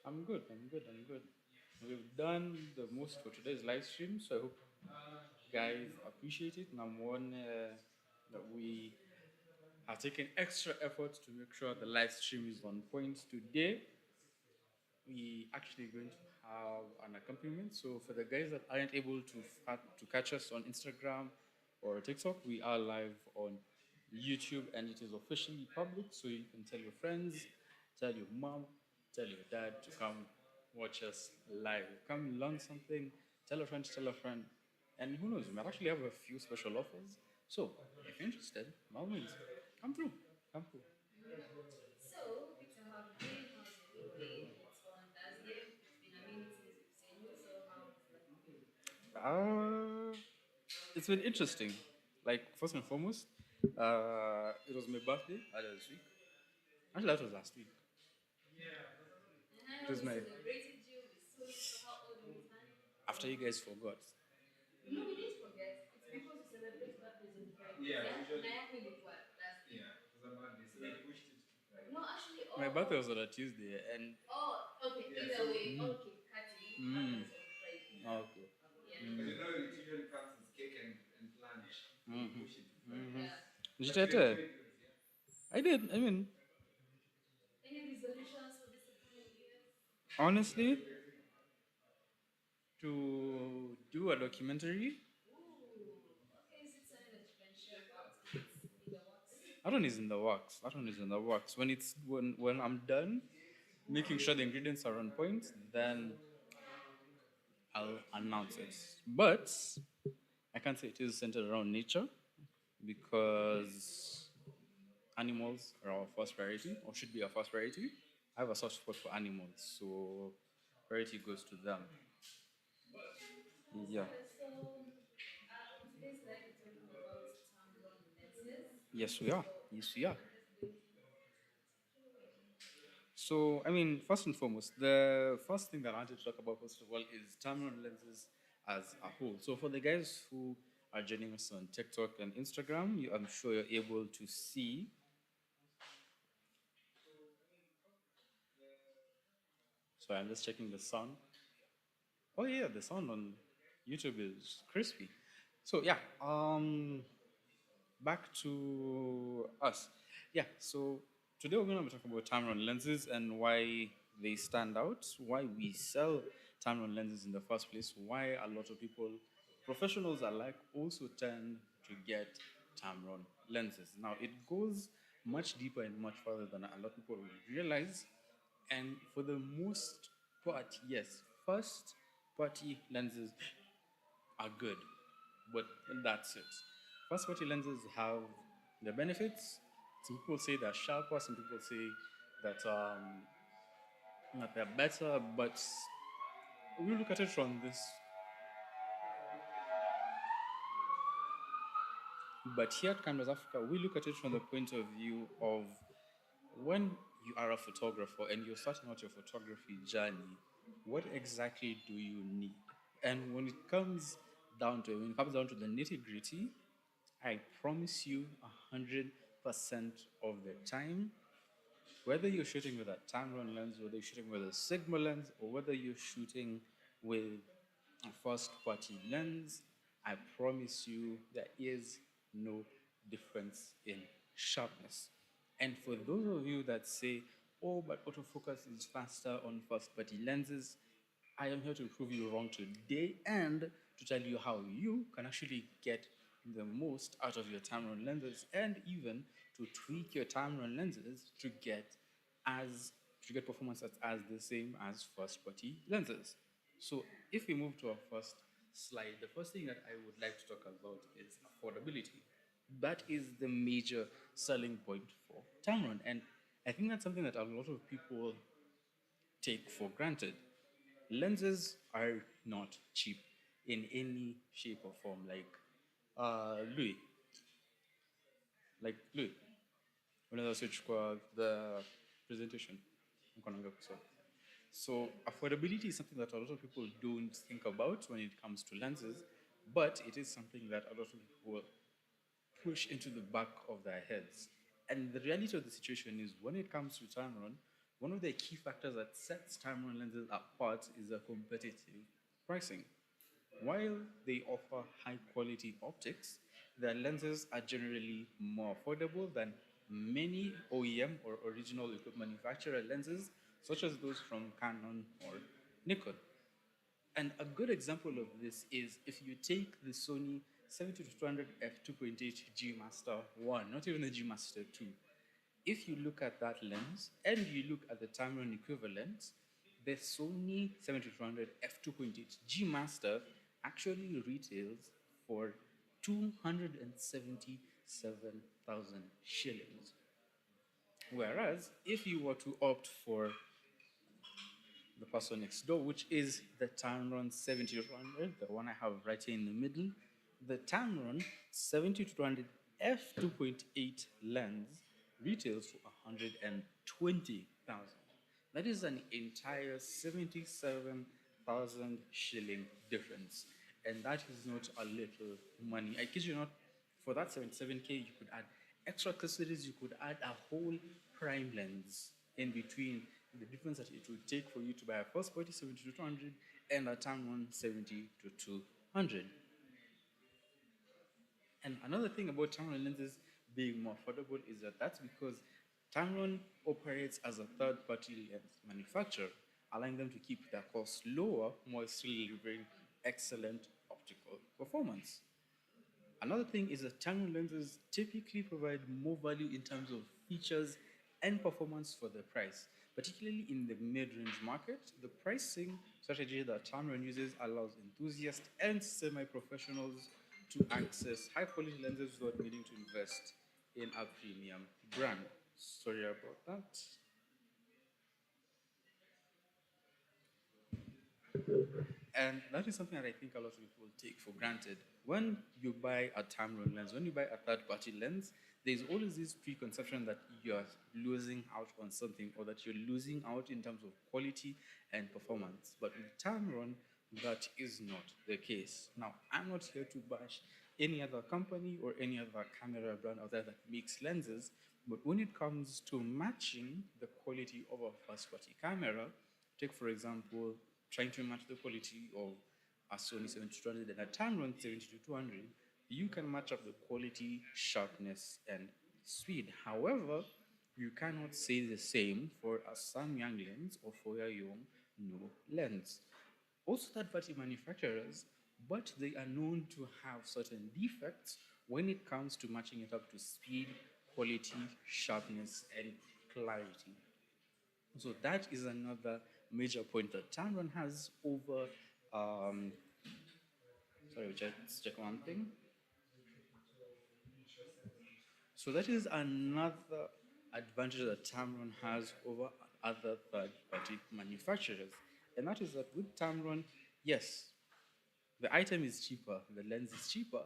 I'm good. I'm good. I'm good. We've done the most for today's live stream, so I hope guys appreciate it. Number one, that we have taken extra effort to make sure the live stream is on point today. We actually going to have an accompaniment. So for the guys that aren't able to catch us on Instagram or TikTok, we are live on YouTube and it is officially public. So you can tell your friends, tell your mom, tell your dad to come watch us live. Come learn something. Tell a friend to tell a friend. And who knows, we might actually have a few special offers. So if you're interested, by all means, come through. Come through. Uh, it's been interesting. Like first and foremost, it was my birthday earlier this week. Actually, that was last week. It was my after you guys forgot. My birthday was on a Tuesday, and mm, okay. Jitete. I did. I mean, honestly, to do a documentary, that one is in the works. That one is in the works. When I'm done, making sure the ingredients are on point, then I'll announce it. But I can't say it is centered around nature because animals are our first priority or should be our first priority. I have a soft spot for animals, so priority goes to them. Yeah. Yes, we are. Yes, we are. So, I mean, first and foremost, the first thing that I wanted to talk about, first of all, is Tamron lenses as a whole. So, for the guys who are joining us on TikTok and Instagram, I'm sure you're able to see. So, I'm just checking the sound. Oh, yeah, the sound on YouTube is crispy. So, yeah, back to us. Yeah, so today we're going to be talking about Tamron lenses and why they stand out, why we sell Tamron lenses in the first place, why a lot of people, professionals alike, also tend to get Tamron lenses. Now, it goes much deeper and much further than a lot of people realize. And for the most part, yes, first party lenses are good, but that's it. First party lenses have the benefits. Some people say they're sharper, some people say that they're better, but we look at it from this. But here at Cameras Africa, we look at it from the point of view of when you are a photographer and you're starting out your photography journey, what exactly do you need? And when it comes down to the nitty gritty, I promise you 100% of the time, whether you're shooting with a Tamron lens, whether you're shooting with a Sigma lens, or whether you're shooting with a first party lens, I promise you there is no difference in sharpness. And for those of you that say, oh, but autofocus is faster on first party lenses, I am here to prove you wrong today and to tell you how you can actually get the most out of your Tamron lenses and even to tweak your Tamron lenses as to get performance that's as the same as first party lenses. So if we move to our first slide, the first thing that I would like to talk about is affordability. That is the major selling point for Tamron. And I think that's something that a lot of people take for granted. Lenses are not cheap in any shape or form. Louis, Louis, unaweza switch kwa the presentation. Mkono kusoma. So affordability is something that a lot of people don't think about when it comes to lenses, but it is something that a lot of people push into the back of their heads. And the reality of the situation is when it comes to Tamron, one of the key factors that sets Tamron lenses apart is the competitive pricing. While they offer high quality optics, their lenses are generally more affordable than many OEM or original equipment manufacturer lenses, such as those from Canon or Nikon. And a good example of this is if you take the Sony 70-200 f2.8 G Master 1, not even the G Master 2. If you look at that lens and you look at the Tamron equivalent, the Sony 70-200 f2.8 G Master actually retails for 277,000 shillings. Whereas if you were to opt for the person next door, which is the Tamron 70-200, the one I have right here in the middle. The Tamron 70-200 f2.8 lens retails for 120,000. That is an entire 77,000 shilling difference. And that is not a little money. I kid you not, for that 77K, you could add extra accessories, you could add a whole prime lens in between the difference that it would take for you to buy a first body 70-200 and a Tamron 70-200. And another thing about Tamron lenses being more affordable is that that's because Tamron operates as a third-party lens manufacturer, allowing them to keep their costs lower while still delivering excellent optical performance. Another thing is that Tamron lenses typically provide more value in terms of features and performance for the price. Particularly in the mid-range market, the pricing strategy that Tamron uses allows enthusiasts and semi-professionals to access high-quality lenses without needing to invest in a premium brand. Sorry about that. And that is something that I think a lot of people take for granted. When you buy a Tamron lens, when you buy a third party lens, there's always this preconception that you're losing out on something or that you're losing out in terms of quality and performance. But with Tamron, that is not the case. Now, I'm not here to bash any other company or any other camera brand out there that makes lenses, but when it comes to matching the quality of a first party camera, take for example, trying to match the quality of a Sony 70-200 and a Tamron 70-200, you can match up the quality, sharpness, and speed. However, you cannot say the same for a Samyang lens or for a Yongnuo lens. Also third-party manufacturers, but they are known to have certain defects when it comes to matching it up to speed, quality, sharpness, and clarity. So that is another major point that Tamron has over. Sorry, let's check one thing. So that is another advantage that Tamron has over other third-party manufacturers, and that is that with Tamron, yes, the item is cheaper, the lens is cheaper,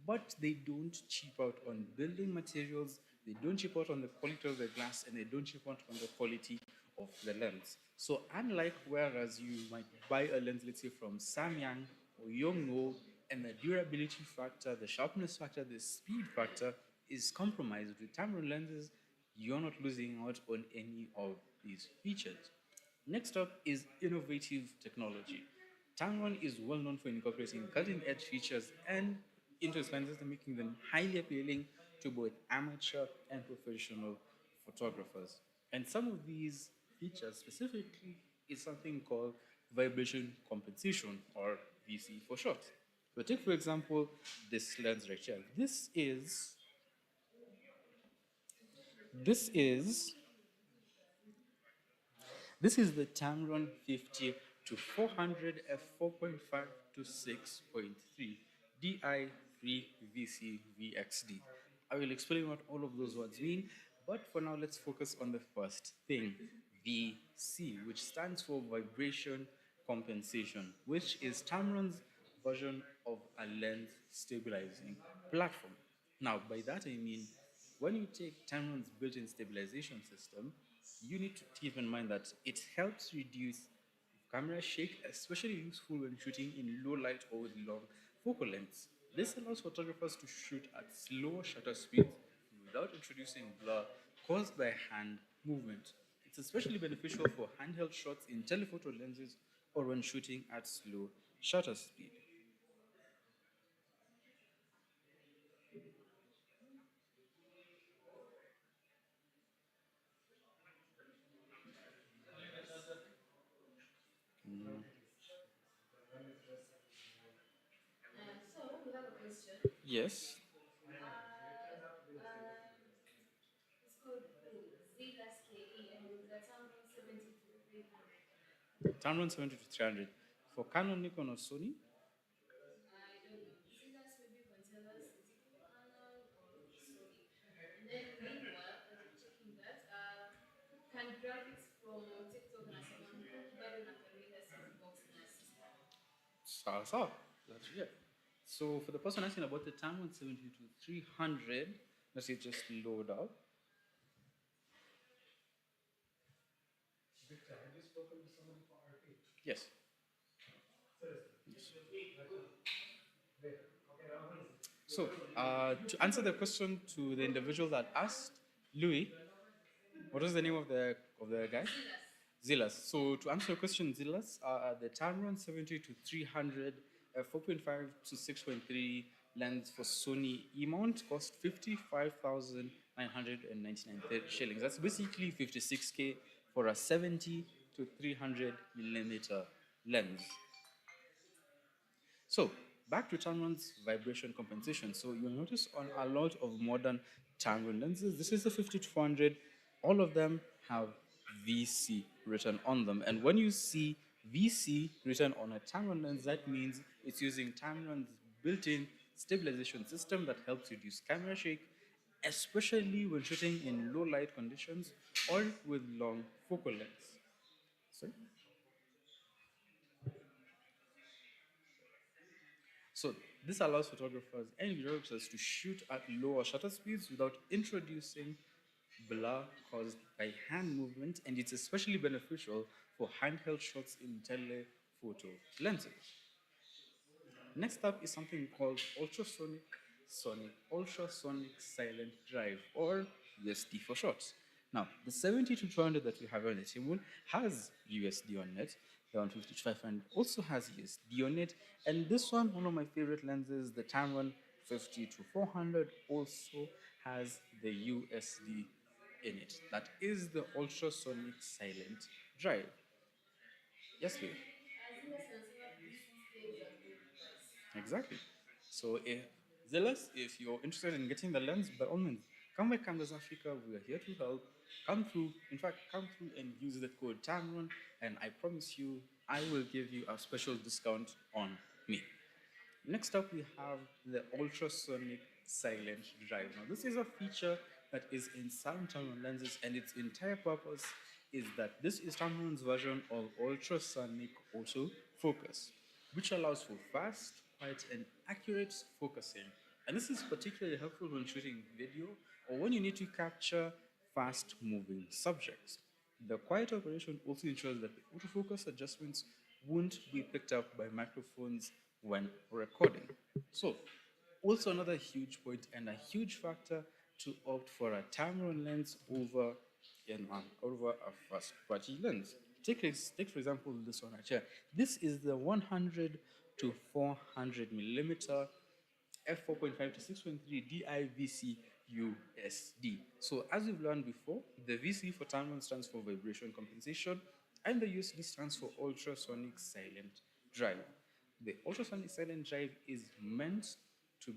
but they don't cheap out on building materials, they don't cheap out on the quality of the glass, and they don't cheap out on the quality of the lens. So unlike whereas you might buy a lens, let's say from Samyang or Yongnuo, and the durability factor, the sharpness factor, the speed factor is compromised with Tamron lenses, you're not losing out on any of these features. Next up is innovative technology. Tamron is well known for incorporating cutting edge features and into its lenses and making them highly appealing to both amateur and professional photographers. And some of these features specifically is something called vibration compensation, or VC for short. So take for example this lens right here. This is This is the Tamron 50 to 400 f4.5 to 6.3 DI3 VC VXD. I will explain what all of those words mean, but for now let's focus on the first thing, VC, which stands for vibration compensation, which is Tamron's version of a lens stabilizing platform. Now, by that I mean when you take Tamron's built-in stabilization system, you need to keep in mind that it helps reduce camera shake, especially useful when shooting in low light or with long focal lengths. This allows photographers to shoot at slower shutter speeds without introducing blur caused by hand movement. It's especially beneficial for handheld shots in telephoto lenses or when shooting at slow shutter speed. So we have a question. Yes, It's called Zilas KE and it's the Tamron 70 to 300. Tamron 70 to 300. For Canon, Nikon, or Sony, I don't know. Zilas, maybe you can tell us, is it for Canon or Sony? And then meanwhile, as we're checking that, can graphics from TikTok nasema huku bado nakamila softbox na system. sawa. That's it. So for the person asking about the Tamron 70 to 300, let's say just load up. Yes. So, to answer the question to the individual that asked, Louis, what was the name of the guy? Zilas. Zilas. So to answer your question, Zilas, the Tamron 70 to 300 4.5 to 6.3 lens for Sony E-mount cost 55,999 shillings. That's basically 56K for a 70 to 300 millimeter lens. So back to Tamron's vibration compensation. So you'll notice on a lot of modern Tamron lenses, this is the 50 to 400. All of them have VC written on them. And when you see VC written on a Tamron lens, that means it's using Tamron's built-in stabilization system that helps reduce camera shake, especially when shooting in low light conditions or with long focal lengths. Sorry? So this allows photographers and videographers to shoot at lower shutter speeds without introducing blur caused by hand movement, and it's especially beneficial for handheld shots in telephoto lenses. Next up is something called ultrasonic silent drive, or USD for short. Now, the 70 to 200 that we have on the table has USD on it. The 150 to 500 also has USD on it. And this one of my favorite lenses, the Tamron 50 to 400, also has the USD in it. That is the ultrasonic silent drive. Yes, Lou? Zilas anasema please details a good price. Exactly. So, Zealous, if you're interested in getting the lens, by all means, come by Cameras Africa. We are here to help. Come through. In fact, come through and use the code Tamron, and I promise you, I will give you a special discount on me. Next up, we have the ultrasonic silent drive. Now, this is a feature that is in some Tamron lenses, and its entire purpose is that this is Tamron's version of ultrasonic autofocus, which allows for fast, quiet, and accurate focusing. And this is particularly helpful when shooting video or when you need to capture fast moving subjects. The quiet operation also ensures that the autofocus adjustments won't be picked up by microphones when recording. So, also another huge point and a huge factor to opt for a Tamron lens over a first party lens. Take for example this one right here. This is the 100 to 400 millimeter f4.5 to 6.3 DIVC USD. So as we've learned before, the VC for Tamron stands for vibration compensation, and the USD stands for ultrasonic silent drive. The ultrasonic silent drive is meant to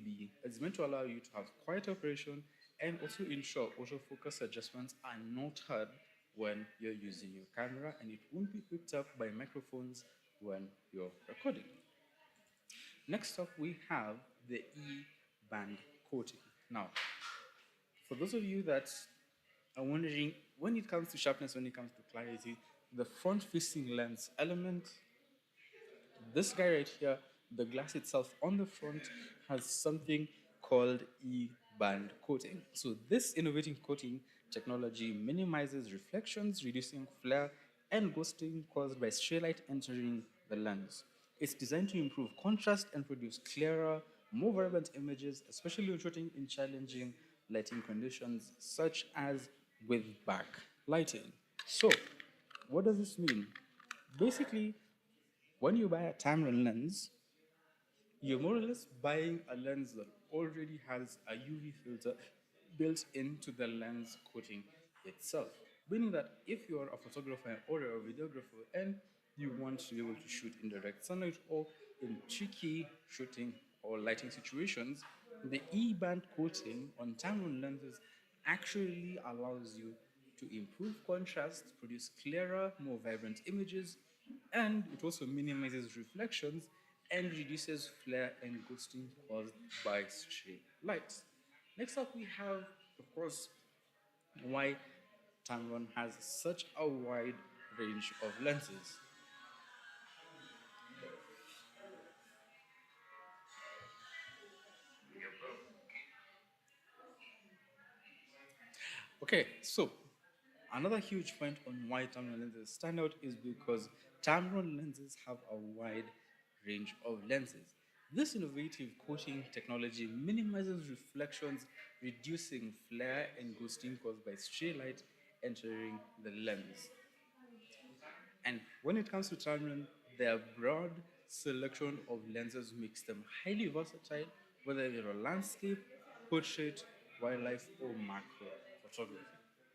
allow you to have quiet operation and also ensure autofocus adjustments are not heard when you're using your camera, and it won't be picked up by microphones when you're recording. Next up, we have the E-band coating. Now, for those of you that are wondering, when it comes to sharpness, when it comes to clarity, the front-facing lens element, this guy right here, the glass itself on the front has something called E-band coating. So this innovative coating technology minimizes reflections, reducing flare and ghosting caused by stray light entering the lens. It's designed to improve contrast and produce clearer, more vibrant images, especially when shooting in challenging lighting conditions, such as with backlighting. So, what does this mean? Basically, when you buy a Tamron lens, you're more or less buying a lens that already has a UV filter built into the lens coating itself. Meaning that if you're a photographer or a videographer and you want to be able to shoot in direct sunlight or in tricky shooting or lighting situations, the E-band coating on Tamron lenses actually allows you to improve contrast, produce clearer, more vibrant images, and it also minimizes reflections and reduces flare and ghosting caused by stray lights. Next up, we have, of course, why Tamron has such a wide range of lenses. Okay, so another huge point on why Tamron lenses stand out is because Tamron lenses have a wide range of lenses. This innovative coating technology minimizes reflections, reducing flare and ghosting caused by stray light entering the lens. And when it comes to Tamron, their broad selection of lenses makes them highly versatile, whether you're a landscape, portrait, wildlife, or macro photography.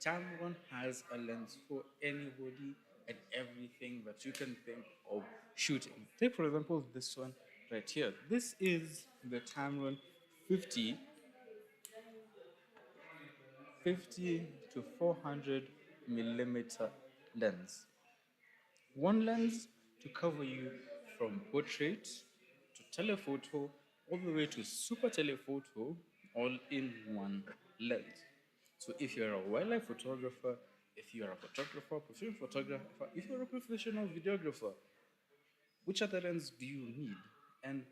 Tamron has a lens for anybody and everything that you can think of shooting. Take, for example, this one right here. This is the Tamron 50, 50 to 400 millimeter lens. One lens to cover you from portrait to telephoto all the way to super telephoto all in one lens. So if you're a wildlife photographer, if you're a photographer, professional photographer, if you're a professional videographer, which other lens do you need? And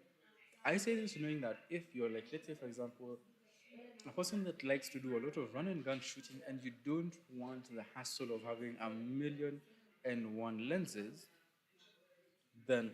I say this knowing that if you're like, let's say for example, a person that likes to do a lot of run and gun shooting and you don't want the hassle of having a million and one lenses, then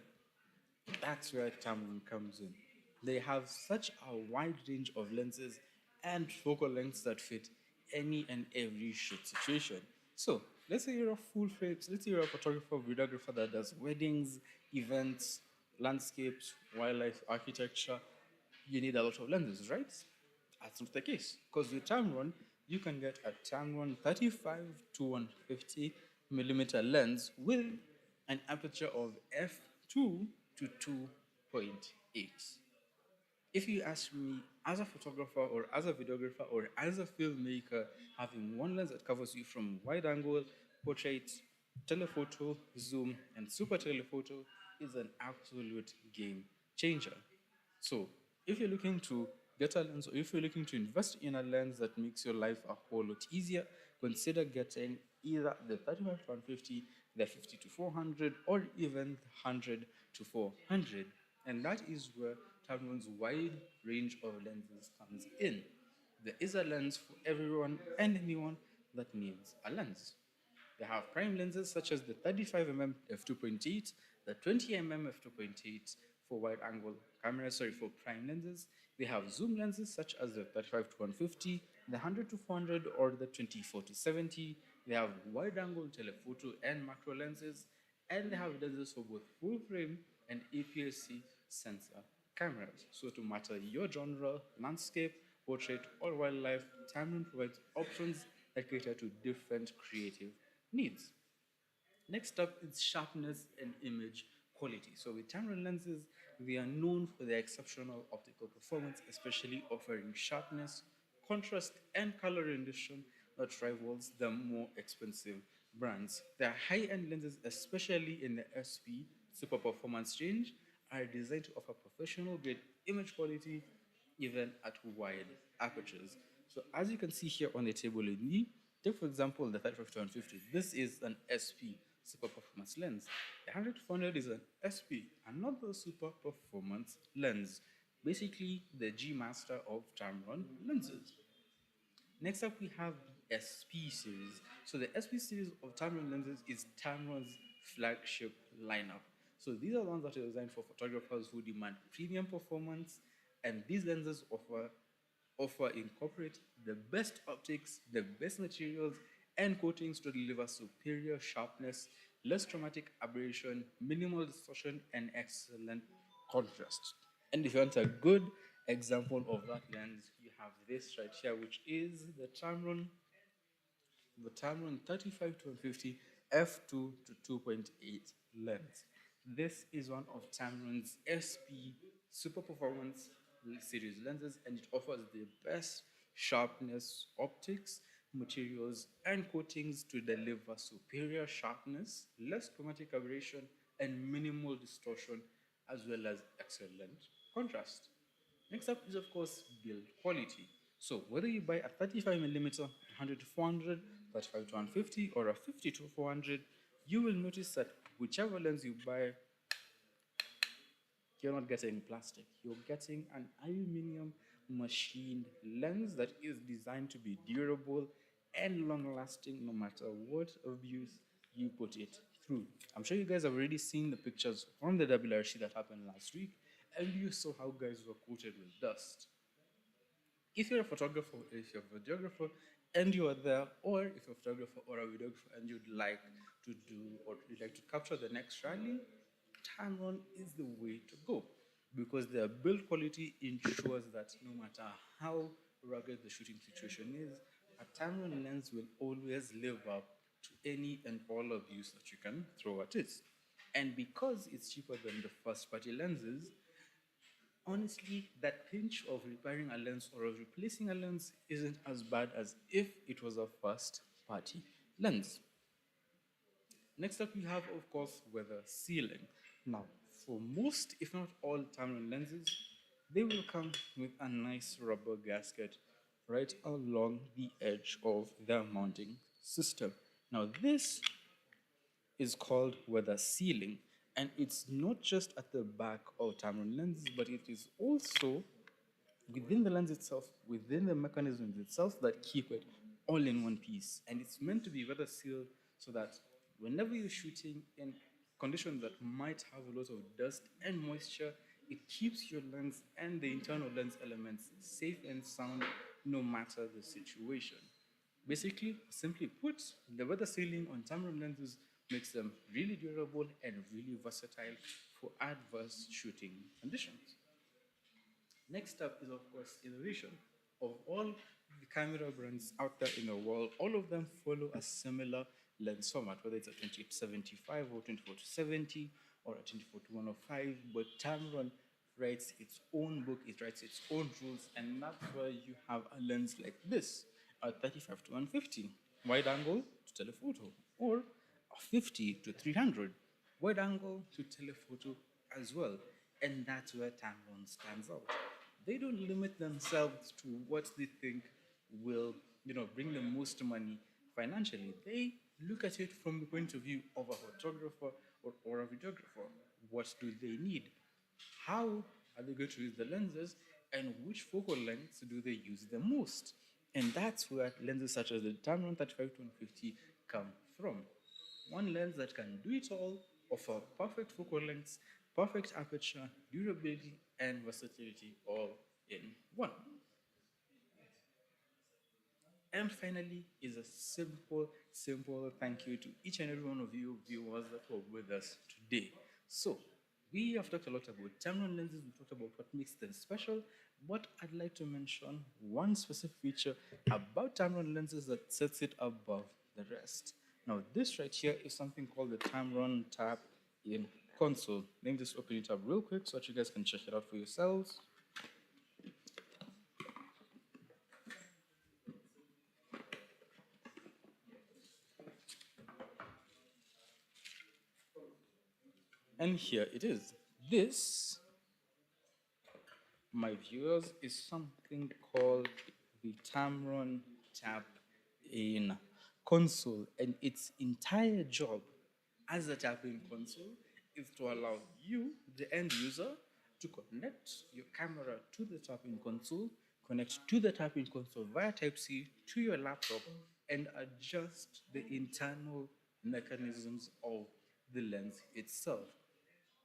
that's where Tamron comes in. They have such a wide range of lenses and focal lengths that fit any and every shoot situation. So, let's say you're a full frame, let's say you're a photographer, videographer that does weddings, events, landscapes, wildlife, architecture. You need a lot of lenses, right? That's not the case. Because with Tamron, you can get a Tamron 35 to 150 millimeter lens with an aperture of f2 to 2.8. If you ask me, as a photographer or as a videographer or as a filmmaker, having one lens that covers you from wide angle, portrait, telephoto, zoom, and super telephoto is an absolute game changer. So, if you're looking to get a lens or if you're looking to invest in a lens that makes your life a whole lot easier, consider getting either the 35 to 150, the 50 to 400, or even the 100 to 400. And that is where Tamron's wide range of lenses comes in. There is a lens for everyone and anyone that needs a lens. They have prime lenses such as the 35mm f2.8, the 20mm f2.8 for wide angle cameras, sorry, for prime lenses. They have zoom lenses such as the 35 to 150, the 100 to 400, or the 24 to 70. They have wide angle telephoto and macro lenses, and they have lenses for both full frame and APS-C sensor cameras. So to matter your genre, landscape, portrait, or wildlife, Tamron provides options that cater to different creative needs. Next up is sharpness and image quality. So with Tamron lenses, they are known for their exceptional optical performance, especially offering sharpness, contrast, and color rendition that rivals the more expensive brands. Their high-end lenses, especially in the SP super performance range, are designed to offer professional grade image quality even at wide apertures. So as you can see here on the table in me, take for example the 35 to 150. This is an SP super performance lens. The 100 to 400 is an SP, another super performance lens. Basically the G master of Tamron lenses. Next up, we have the SP series. So the SP series of Tamron lenses is Tamron's flagship lineup. So these are the ones that are designed for photographers who demand premium performance, and these lenses offer offer incorporate the best optics, the best materials, and coatings to deliver superior sharpness, less traumatic aberration, minimal distortion, and excellent contrast. And if you want a good example of that lens, you have this right here, which is the Tamron 35 to 150 f2 to 2.8 lens. This is one of Tamron's SP Super Performance series lenses, and it offers the best sharpness optics, materials, and coatings to deliver superior sharpness, less chromatic aberration, and minimal distortion, as well as excellent contrast. Next up is, of course, build quality. So whether you buy a 35 millimeter 100 to 400, 35 to 150, or a 50 to 400, you will notice that whichever lens you buy, you're not getting plastic. You're getting an aluminum machined lens that is designed to be durable and long lasting no matter what abuse you put it through. I'm sure you guys have already seen the pictures from the WRC that happened last week, and you saw how guys were coated with dust. If you're a photographer, if you're a videographer, and you are there, or if you're a photographer or a videographer and you'd like to do or you'd like to capture the next rally, Tamron is the way to go because their build quality ensures that no matter how rugged the shooting situation is, a Tamron lens will always live up to any and all abuse that you can throw at it. And because it's cheaper than the first party lenses, honestly, that pinch of repairing a lens or of replacing a lens isn't as bad as if it was a first party lens. Next up, we have, of course, weather sealing. Now, for most, if not all, Tamron lenses, they will come with a nice rubber gasket right along the edge of their mounting system. Now, this is called weather sealing, and it's not just at the back of Tamron lenses, but it is also within the lens itself, within the mechanisms itself that keep it all in one piece. And it's meant to be weather sealed so that whenever you're shooting in conditions that might have a lot of dust and moisture, it keeps your lens and the internal lens elements safe and sound no matter the situation. Basically, simply put, the weather sealing on Tamron lenses makes them really durable and really versatile for adverse shooting conditions. Next up is, of course, innovation. Of all the camera brands out there in the world, all of them follow a similar lens format, whether it's a 28 to 75 or 24 to 70 or a 24 to 105. But Tamron writes its own book, it writes its own rules, and that's why you have a lens like this, a 35 to 150, wide angle to telephoto, or a 50 to 300, wide angle to telephoto as well. And that's where Tamron stands out. They don't limit themselves to what they think will, bring them most money financially. They look at it from the point of view of a photographer or a videographer. What do they need? How are they going to use the lenses? And which focal lengths do they use the most? And that's where lenses such as the Tamron 35 to 150 come from. One lens that can do it all, offer perfect focal lengths, perfect aperture, durability, and versatility all in one. And finally, is a simple thank you to each and every one of you viewers that were with us today. So, we have talked a lot about Tamron lenses, we talked about what makes them special, but I'd like to mention one specific feature about Tamron lenses that sets it above the rest. Now, this right here is something called the Tamron Tap in Console. Let me just open it up real quick so that you guys can check it out for yourselves. And here it is. This, my viewers, is something called the Tamron Tap in Console, and its entire job as a tapping console is to allow you, the end user, to connect your camera to the tapping console, connect to the tapping console via Type C to your laptop, and adjust the internal mechanisms of the lens itself.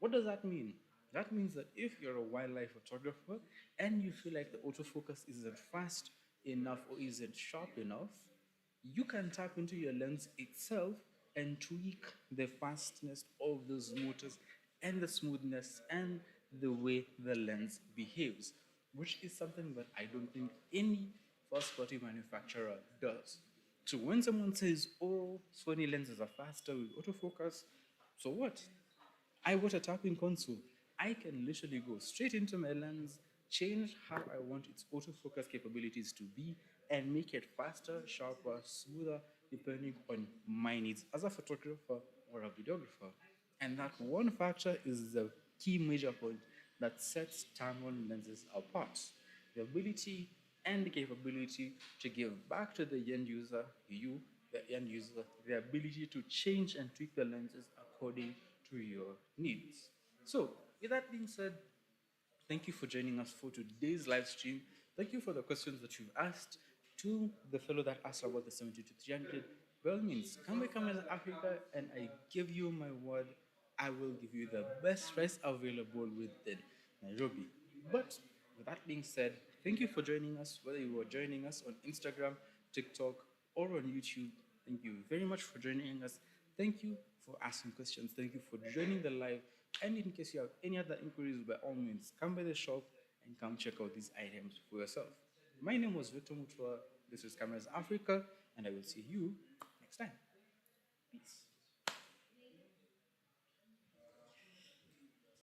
What does that mean? That means that if you're a wildlife photographer and you feel like the autofocus isn't fast enough or isn't sharp enough, you can tap into your lens itself and tweak the fastness of those motors and the smoothness and the way the lens behaves, which is something that I don't think any first party manufacturer does. So when someone says, oh, Sony lenses are faster with autofocus, so what? I watch a tapping console. I can literally go straight into my lens, change how I want its autofocus capabilities to be, and make it faster, sharper, smoother, depending on my needs as a photographer or a videographer. And that one factor is the key major point that sets Tamron lenses apart. The ability and the capability to give back to the end user, you, the end user, the ability to change and tweak the lenses according to your needs. So, with that being said, thank you for joining us for today's live stream. Thank you for the questions that you've asked. To the fellow that asked about the 70 to 300, by all means, come as Africa, and I give you my word, I will give you the best price available within Nairobi. But with that being said, thank you for joining us, whether you were joining us on Instagram, TikTok, or on YouTube. Thank you very much for joining us. Thank you for asking questions. Thank you for joining the live. And in case you have any other inquiries, by all means, come by the shop and come check out these items for yourself. My name was Victor Mutua. This is Cameras Africa, and I will see you next time. Peace.